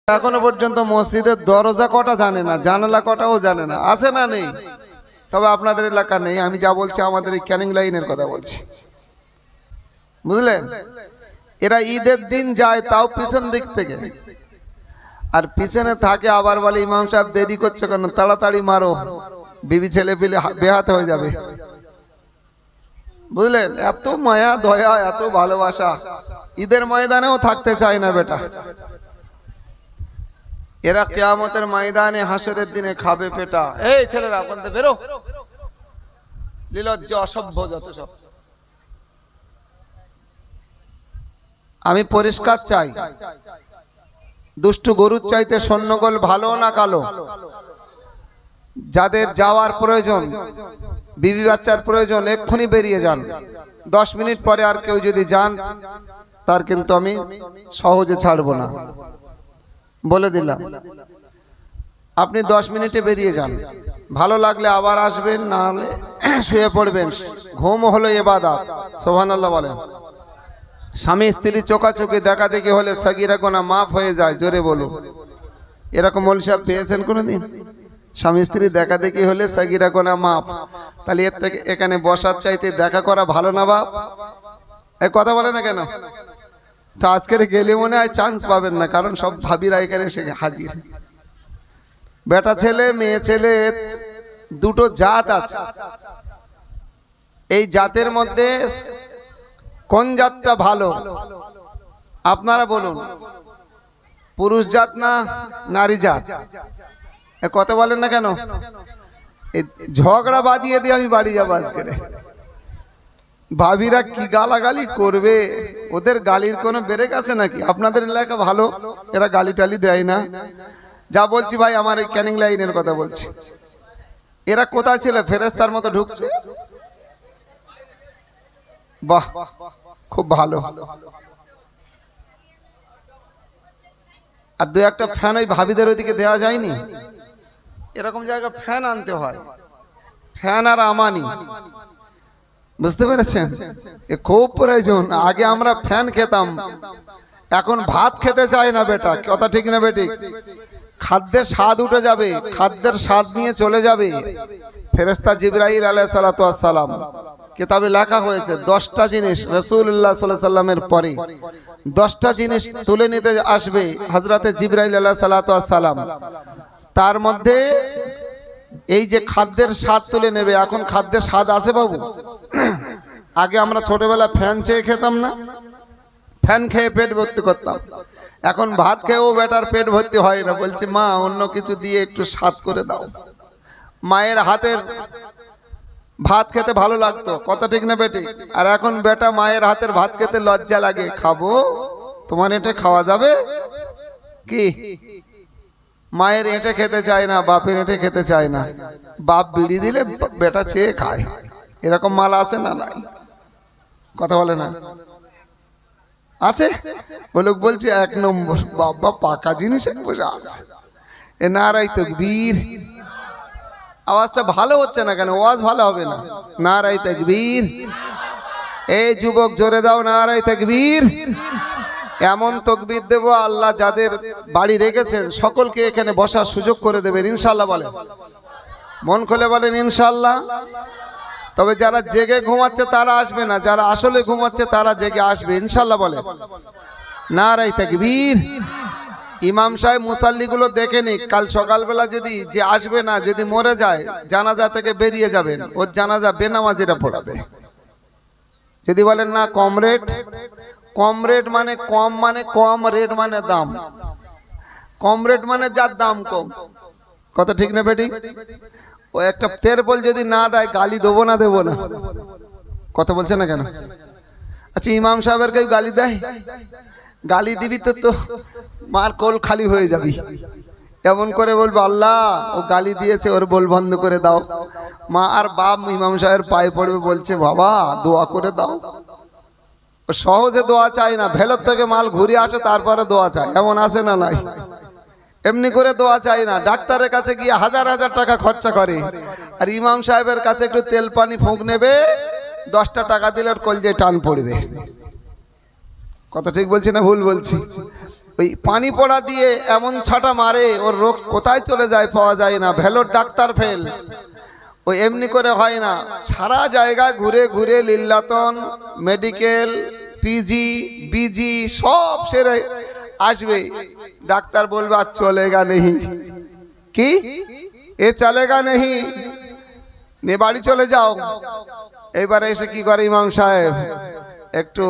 এখনো পর্যন্ত মসজিদের দরজা কটা জানে না, জানালা কটাও জানে না। আছে না নেই? তবে আপনাদের এলাকা নেই, আমি যা বলছি আমাদের এই ক্যানিং লাইনের কথা বলছি, বুঝলেন? এরা ঈদের দিন যায় তাও পিছন দিক থেকে, আর পিছনে থাকে আবার বলে ইমাম সাহেব দেরি করছে কেন, তাড়াতাড়ি মারো, বিবি ছেলে পিলে বেহাত হয়ে যাবে। বুঝলেন? এত মায়া দয়া, এত ভালোবাসা, ঈদের ময়দানেও থাকতে চায় না বেটা। এরা কিয়ামতের ময়দানে হাসরের দিনে খাবে পেটা। এই ছেলেরা আপনাদের বেরো, নির্লজ্জ অসভ্য যত সব। আমি পরিষ্কার চাই, দুষ্টু গরুর চাইতে সৈন্যগোল ভালো না কালো? যাদের যাওয়ার প্রয়োজন, বিবি বাচ্চার প্রয়োজন, এক্ষুনি বেরিয়ে যান। 10 মিনিট পরে আর কেউ যদি যান তার কিন্তু আমি সহজে ছাড়বো না, বলে দিলাম। আপনি 10 মিনিটে বেরিয়ে যান, ভালো লাগলে আবার আসবেন, না হলে শুয়ে পড়বেন। ঘুম হলো ইবাদত, সুবহানাল্লাহ বলেন। স্বামী স্ত্রী চোখাচোখি দেখা দেখি হলে সাগীরা গুনাহ মাফ হয়ে যায়, জোরে বলুন। এরকম মৌলভী সাহেব পেয়েছেন কোনোদিন? স্বামী স্ত্রী দেখা দেখি হলে সাগীরা গুনাহ মাফ। তাহলে এর থেকে এখানে বসার চাইতে দেখা করা ভালো না বাপ? এই কথা বলে না কেন? তো আজকের গেলে মনে হয় চান্স পাবেন না, কারণ সব ভাবিরা এখানে এসে হাজির। বেটা ছেলে মেয়ে ছেলে দুটো জাত আছে, এই জাতের মধ্যে কোন জাতটা ভালো আপনারা বলুন? পুরুষ জাত না নারী জাত? কথা বলেন না কেন? এই ঝগড়া বাদিয়ে দিয়ে আমি বাড়ি যাবো আজকে। ভাবিরা কি গালাগালি করবে, ওদের গালির কোনো ব্রেক আছে নাকি? আপনাদের এলাকা ভালো, এরা গালি টালি দেয় না। যা বলছি ভাই আমার এই ক্যানিং লাইনের কথা বলছি। এরা কোথায় ছিল? ফেরেশতার মতো ঢুকছে। বাহ, খুব ভালো। আর 2-1টা ফ্যান ওই ভাবিদের ওইদিকে দেওয়া যায়নি? এরকম জায়গায় ফ্যান আনতে হয়, ফ্যান আর আমানি, বুঝতে পেরেছেন? এ খুব প্রয়োজন। আগে আমরা ফ্যান খেতাম, এখন ভাত খেতে চাই না বেটা। কথা ঠিক না বেটি? খাদ্যের স্বাদ উঠে যাবে, খাদ্যের স্বাদ নিয়ে চলে যাবে। ফেরেশতা জিবরাইল আলাইহিস সালাতু ওয়াস সালাম কিতাবে লেখা হয়েছে 10টা জিনিস রাসূলুল্লাহ সাল্লাল্লাহু আলাইহি সাল্লামের পরে 10টা জিনিস তুলে নিতে আসবে হযরতে জিবরাইল আলাইহিস সালাতু ওয়াস সালাম। তার মধ্যে এই যে খাদ্যের স্বাদ তুলে নেবে। এখন খাদ্যের স্বাদ আছে বাবু? আগে আমরা ছোটবেলা ফ্যান চেয়ে খেতাম না, ফ্যান খেয়ে পেট ভর্তি করতাম। এখন ভাত খেয়েও বেটার পেট ভর্তি হয় না, বলছে মা অন্য কিছু দিয়ে একটু স্বাদ করে দাও। মায়ের হাতের ভাত খেতে ভালো লাগতো, কথা ঠিক না বেটি? আর এখন বেটা মায়ের হাতের ভাত খেতে লজ্জা লাগে। খাবো? তোমার এটা খাওয়া যাবে কি? মায়ের এঁটে খেতে চায় না, বাপের এঁটে খেতে চায় না। বাপ বিড়ি দিলে বেটা চেয়ে খায়। এরকম মাল আছে না নাই? কথা বলে না? আছে? ও লোক বলছে 1 নম্বর। বাবা পাকা জিনিস বসে আছে। এ নারায়ে তাকবীর। আওয়াজটা ভালো হচ্ছে না কেন? আওয়াজ ভালো হবে না। নারায়ে তাকবীর। এই যুবক জোরে দাও নারায়ে তাকবীর। এমন তাকবীর দেব আল্লাহ যাদের বাড়ি রেখেছেন সকলকে এখানে বসার সুযোগ করে দেবেন ইনশাআল্লাহ। বলেন, মন খুলে বলেন ইনশাআল্লাহ। তবে যারা জেগে ঘুমাচ্ছে তারা আসবে না, যারা আসলে ঘুমাচ্ছে তারা জেগে আসবে ইনশাআল্লাহ। বলেন নারায়ে তাকবীর। ইমাম সাহেব মুসাল্লিগুলো দেখে নিক, কাল সকালবেলা যদি যে আসবে না যদি মরে যায় জানাজা থেকে বেরিয়ে যাবেন, ওর জানাজা বেনামাজিরা পড়াবে। যদি বলেন না কম রেট, কম রেট মানে কম, মানে কম রেট মানে দাম। কম রেট মানে যার দাম কম, কথা ঠিক না বেটি? ও একটা তেরপল যদি না দেয় গালি দেবো না দেবো না? কথা বলছে না কেন? আচ্ছা ইমাম সাহেবের কেউ গালি দেয়? গালি দিবি তো মার কোল খালি হয়ে যাবি। এমন করে বলবো আল্লাহ ও গালি দিয়েছে, ওর বল বন্ধ করে দাও। মা আর বাপ ইমাম সাহেবের পায়ে পড়বে, বলছে বাবা দোয়া করে দাও। ও সহজে দোয়া চায় না, ভেলোর থেকে মাল ঘুরে আসে তারপরে দোয়া চায়। এমন আছে না নাই? এমনি করে দোয়া চাই না, ডাক্তারের কাছে গিয়ে হাজার হাজার টাকা খরচা করে, আর ইমাম সাহেবের কাছে একটু তেল পানি ফুঁক নেবে, 10টা টাকা দিলে ওর কলজে টান পড়বে। কথা ঠিক বলছি না ভুল বলছি? ওই পানি পড়া দিয়ে এমন ছাটা মারে, ওর রোগ কোথায় চলে যায় পাওয়া যায় না, ভেলোর ডাক্তার ফেল। ওই এমনি করে হয় না, সারা জায়গায় ঘুরে ঘুরে লিল্লাতন, মেডিকেল, পিজি, বিজি সব সেরে আসবে, ডাক্তার বলবে আর চলেগা নেই, কি এ চলেগা নেই, নে বাড়ি চলে যাও। এবারে এসে কি করে ইমাম সাহেব, একটু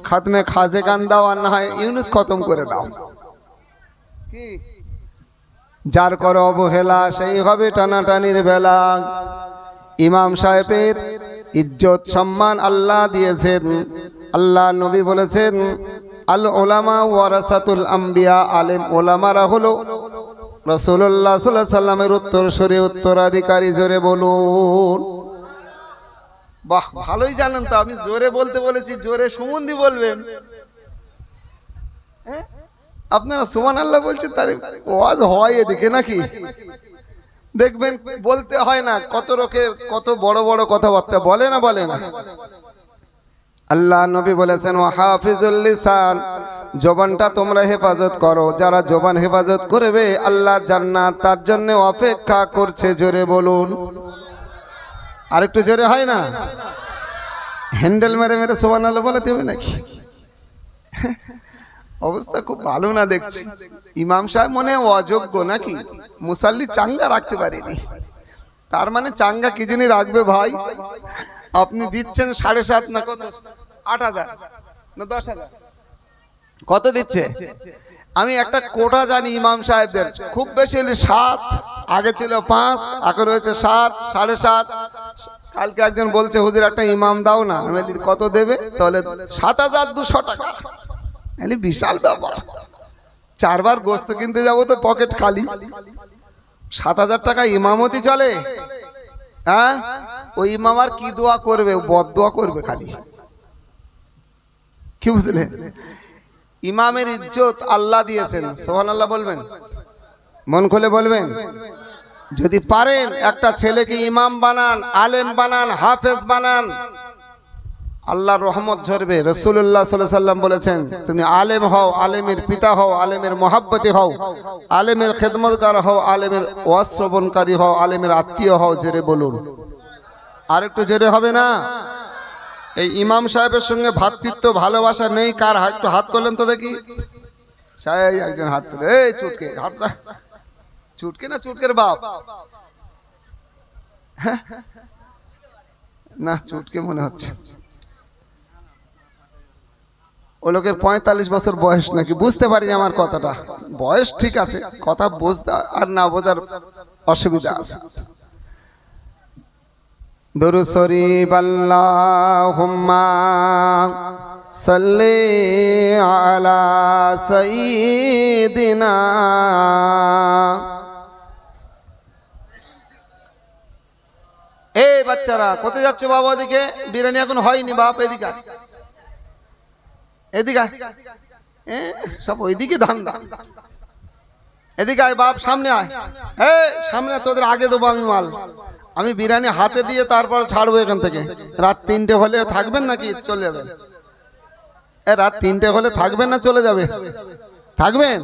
খাতমে খাজে গান দাও, আর না হয় ইউনুস খতম করে দাও। কি যার করো অবহেলা সেই হবে টানাটানির বেলা। ইমাম সাহেবের ইজ্জত সম্মান আল্লাহ দিয়েছেন। আল্লাহ নবী বলেছেন, আল উলামা ওয়ারাসাতুল আম্বিয়া, আলেম ওলামারা হলো রাসূলুল্লাহ সাল্লাল্লাহু আলাইহি সাল্লামের উত্তরসূরি, উত্তরাধিকারী। জোরে বলুন। বাহ, ভালোই জানেন তো, আমি জোরে বলতে বলেছি, জোরে সুমন্দি বলবেন। আপনারা সুবহানাল্লাহ বলছেন, তার ওয়াজ হয় এদিকে নাকি? দেখবেন বলতে হয় না, কত রকের কত বড় বড় কথাবার্তা বলে না, বলে না। আল্লাহ নবী বলেছেন, ওয়া হাফিজুল লিসান, জবানটা তোমরা হেফাজত করো। যারা জবান হেফাজত করবে আল্লাহর জান্নাত তার জন্য অপেক্ষা করছে। জোরে বলুন। আরেকটু জোরে হয় না? হ্যান্ডেল মেরে মেরে সুবহানাল্লাহ বলে দেবে নাকি? অবস্থা খুব ভালো না দেখছি। ইমাম সাহেব মনে অযোগ্য নাকি, মুসাল্লি চাঙ্গা রাখতে পারেনি। তার মানে চাঙ্গা কি জন্য রাখবে ভাই? আপনি দিচ্ছেন 7.5 না কত, 8,000 না 10,000, কত দিচ্ছে? আমি একটা কোটা জানি ইমাম সাহেবদের, খুব বেশি হলে 7, আগে ছিল 5, এখন হয়েছে 7, 7.5। কালকে একজন বলছে, হুজুর একটা ইমাম দাও না। আমি বলি কত দেবে? তাহলে 7,200 টাকা। বিশাল ব্যাপার, 4 বার গোস্ত কিনতে যাবো তো পকেট খালি, 7,000 টাকা ইমামতি চলে? হ্যাঁ, ওই ইমাম আর কি দোয়া করবে? বদ দোয়া করবে খালি। কি বুঝলেন? ইমামের ইজ্জত আল্লাহ দিয়েছেন। সুবহানাল্লাহ বলবেন, মন খুলে বলবেন। যদি পারেন একটা ছেলেকে ইমাম বানান, আলেম বানান, হাফেজ বানান, আল্লাহর রহমত ঝরবে। রাসূলুল্লাহ সাল্লাল্লাহু আলাইহি সাল্লাম বলেছেন, তুমি আলেম হও, আলেমের পিতা হও, আলেমের মহাব্বতি হও, আলেমের খেদমতগার হও, আলেমের ওয়াজ শ্রবণকারী হও, আলেমের আত্মীয় হও। জোরে বলুন। আর একটু জোরে হবে না? এই ইমাম সাহেবের সঙ্গে ভ্রাতৃত্ব ভালোবাসা নেই কার? একটু হাত তোলেন তো দেখি। সাহেব একজন হাত তোলে। এই চুটকে হাতটা, চুটকে না চুটকের বাপ? না চুটকে মনে হচ্ছে। ও লোকের 45 বছর বয়স নাকি? বুঝতে পারিনি আমার কথাটা। বয়স ঠিক আছে, কথা বুঝতে আর না বোঝার অসুবিধা আছে। দুরূদ শরীফ, আল্লাহুম্মা সাল্লি আলা সাইয়্যিদিনা। এই বাচ্চারা কোথায় যাচ্ছ বাবা? ওদিকে বিরিয়ানি এখন হয়নি বাপ, এদিকে এদিকে সব ওইদিকে ধান্দা। এদিকে আয় বাপ, সামনে আয়। এই সামনে, তোদের আগে দেবো আমি মাল। আমি বিরিয়ানি হাতে দিয়ে তারপর ছাড়বো এখান থেকে। রাত 3টে হলে থাকবেন নাকি চলে যাবেন? রাত 3টে হলে থাকবেন না চলে যাবে? থাকবেন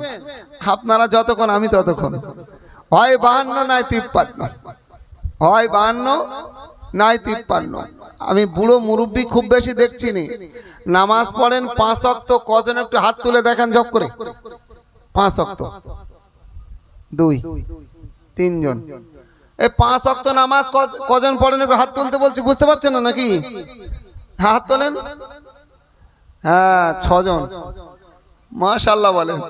আপনারা যতক্ষণ, আমি ততক্ষণ। হয় 52 নয় 53, হয় 52 নয় 53। আমি বুড়ো মুরব্বী খুব বেশি দেখছি নি। নামাজ পড়েন 5 ওয়াক্ত, কজন একটু হাত তুলে দেখেন ঝপ করে। 5 ওয়াক্ত, 2, 3 জন। এই 5 ওয়াক্ত নামাজ কজন পড়েন একটু হাত তুলতে বলছি, বুঝতে পারছেন না নাকি? হাত তোলেন। হ্যাঁ 6 জন, মাশাআল্লাহ বলেন।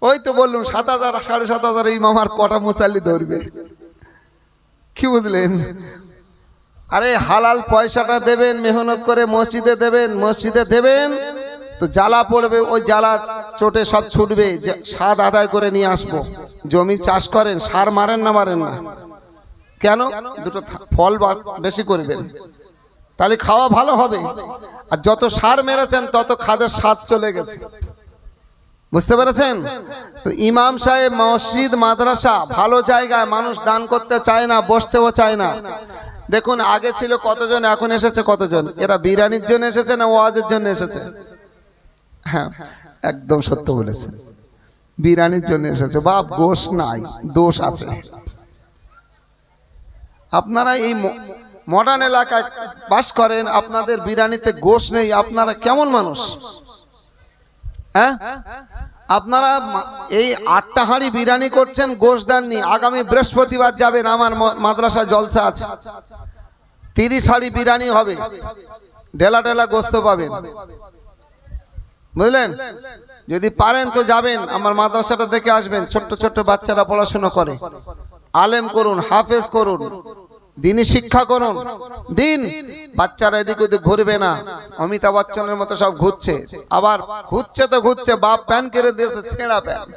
ওই তো বললাম 7,000 7,500 ইমাম আর কটা মুসাল্লি ধরবে? কি বুঝলেন? আরে হালাল পয়সাটা দেবেন, মেহনত করে মসজিদে দেবেন, মসজিদে দেবেন তো জ্বালা পড়বে, ওই জ্বালা চোটে সব ছুটবে। স্বাদ আদায় করে নিয়ে আসবো। জমি চাষ করেন, সার মারেন না? মারেন না কেন? দুটো ফল বেশি করবেন, তাহলে খাওয়া ভালো হবে। আর যত সার মেরেছেন তত খাদের স্বাদ চলে গেছে। বুঝতে পেরেছেন তো? ইমাম সাহেব, মসজিদ, মাদ্রাসা, ভালো জায়গায় মানুষ দান করতে চায় না, বসতেও চায় না। দেখুন আগে ছিল কতজন, এখন এসেছে কতজন? এরা বিরিয়ানির জন্য এসেছে না ওয়াজের জন্য এসেছে? হ্যাঁ একদম সত্য বলেছেন। বিরিয়ানির জন্য এসেছে। বাপ গোশ নাই, দোষ আছে। আপনারা এই মডার্ন এলাকায় বাস করেন, আপনাদের বিরিয়ানিতে গোশ নেই, আপনারা কেমন মানুষ? হ্যাঁ, আপনারা এই 8টা হাঁড়ি বিরিয়ানি করছেন, গোশ দেননি। আগামী বৃহস্পতিবার যাবেন, আমার মাদ্রাসা জলসা আছে, 30 হাঁড়ি বিরিয়ানি হবে, ঢেলা ঢেলা গোস্ত পাবেন, বুঝলেন? যদি পারেন তো যাবেন, আমার মাদ্রাসাটা দেখে আসবেন। ছোট্ট ছোট্ট বাচ্চারা পড়াশোনা করে, আলেম করুন, হাফেজ করুন, দিনী শিক্ষা করুন। দিন বাচ্চারা এদিক ওদিক ঘুরবে না, অমিতাভ বচ্চনের মতো সব ঘুরছে। আবার ঘুরছে তো ঘুরছে, বাপ প্যান কেড়ে দিয়েছে, ছেঁড়া প্যান।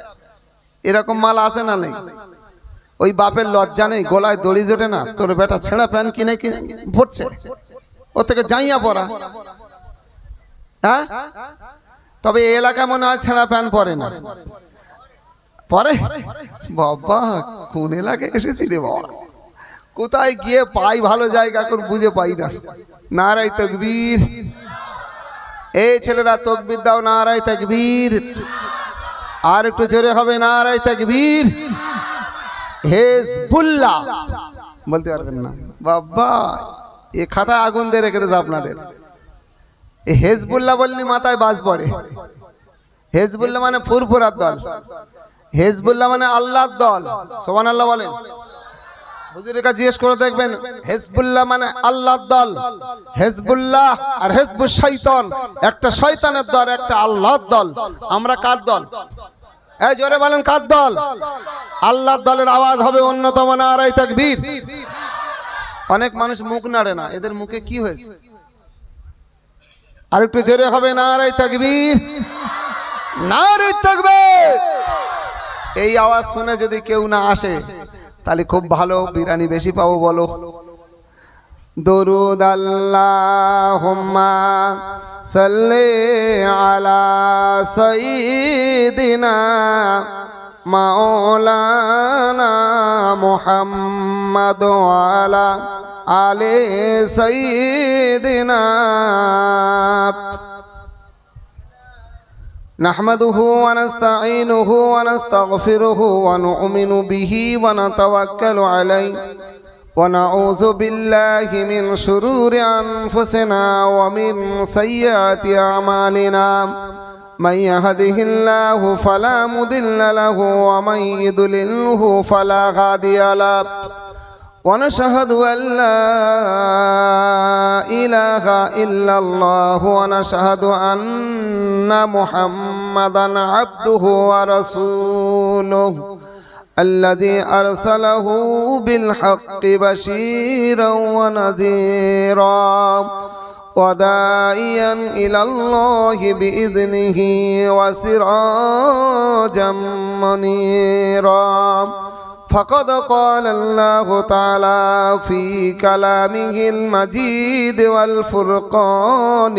এরকম মাল আছে না নেই? ওই বাপের লজ্জা নেই, গলায় দড়ি জোটে না, তোর বেটা ছেঁড়া প্যান কিনে কিনে ভরছে, ও থেকে যাইয়া পড়া। হ্যাঁ, তবে এই এলাকায় মনে হয় ছেঁড়া প্যান পরে না, পরে। বাবা কোন এলাকায় এসেছি রে বাবা, কোথায় গিয়ে পাই ভালো জায়গা, এখন বুঝে পাই না। নারাই তাকবীর, এই ছেলেরা তাকবীর দাও, নারাই তাকবীর। আর একটু জোরে হবে, নারাই তাকবীর। হিজবুল্লাহ বলতে পারবেন না? বাবা এ খাতায় আগুন দিয়ে রেখে দেছে আপনাদের। এই হিজবুল্লাহ বললি মাথায় বাজ পড়ে। হিজবুল্লাহ মানে ফুরফুরার দল, হিজবুল্লাহ মানে আল্লাহর দল। সুবহানাল্লাহ বলেন। হুজুরের কাছে জিজ্ঞেস করে দেখবেন, হিজবুল্লাহ মানে আল্লাহর দল। হিজবুল্লাহ আর হিজবুশ শয়তান, একটা শয়তানের দল, একটা আল্লাহর দল। আমরা কার দল? এই জোরে বলেন, কার দল? আল্লাহর দলের আওয়াজ হবে অন্যতম নারাই তাকবীর। অনেক মানুষ মুখ নাড়ে না, এদের মুখে কি হয়েছে? আর একটু জোরে হবে, নারাই তাকবীর, নারাই তাকবীর। এই আওয়াজ শুনে যদি কেউ না আসে তাহলে খুব ভালো, বিরিয়ানি বেশি পাবো। বলো দরুদ আল্লাহুম্মা সাল্লি আলা সাইয়্যিদিনা মাওলানা মুহাম্মাদ ওয়া আলা আলি সাইয়্যিদিনা। نحمده ونستعينه ونستغفره ونؤمن به ونتوكل عليه ونعوذ بالله من شرور أنفسنا ومن سيئات أعمالنا. من يهده الله فلا مضل له ومن يضلله فلا هادي له. ونشهد أن لا إله إلا الله ونشهد أن محمدا عبده ورسوله الذي أرسله بالحق بشيرا ونذيرا وداعيا إلى الله بإذنه وسراجا منيرا. فقد قال الله تعالى في كلامه المجيد والفرقان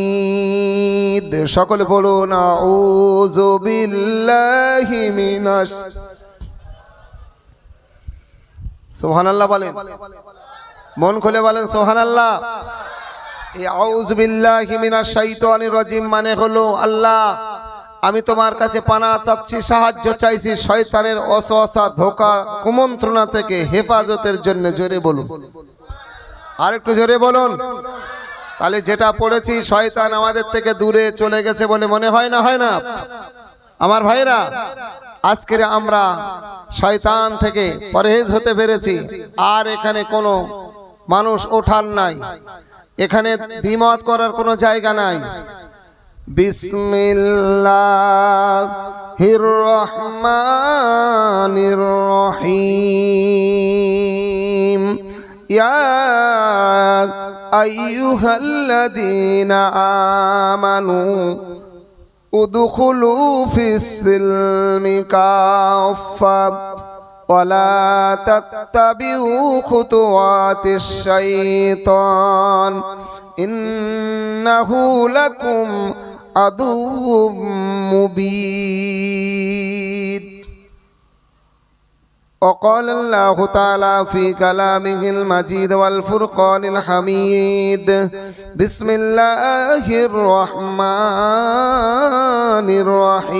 الحميد. সকলে বলুন আউযু বিল্লাহি মিনাশ। সুবহানাল্লাহ বলেন, মন খুলে বলেন সুবহানাল্লাহ। এই আউযু বিল্লাহি মিনাশ শাইতানির রাজিম মানে হলো, আল্লাহ আমি তোমার কাছে পানাহ চাচ্ছি, সাহায্য চাইছি শয়তানের ওয়াসওয়াসা, ধোঁকা, কুমন্ত্রণা থেকে হেফাজতের জন্য। জোরে বলুন, আর একটু জোরে বলুন। তাহলে যেটা পড়েছি, শয়তান আমাদের থেকে দূরে চলে গেছে বলে মনে হয় না? হয় না আমার ভাইরা? আজকে আমরা শয়তান থেকে পরহেজ হতে পেরেছি। আর এখানে কোনো মানুষ ওঠার নাই, এখানে দ্বিমত করার কোনো জায়গা নাই। বিসমিল্লাহির রহমানির রহিম। ইয়া আইয়ুহাল্লাযীনা আমানু উদখুলু ফিস-সিলমি কাফা ওয়ালা তাত্তাবিউ খুতুওয়াতিশ শাইতান ইন্নাহু লাকুম আদুউম মুবিন। وقال الله تعالى في كلامه المجيد والفرقان الحميد. بسم الله الرحمن الرحيم.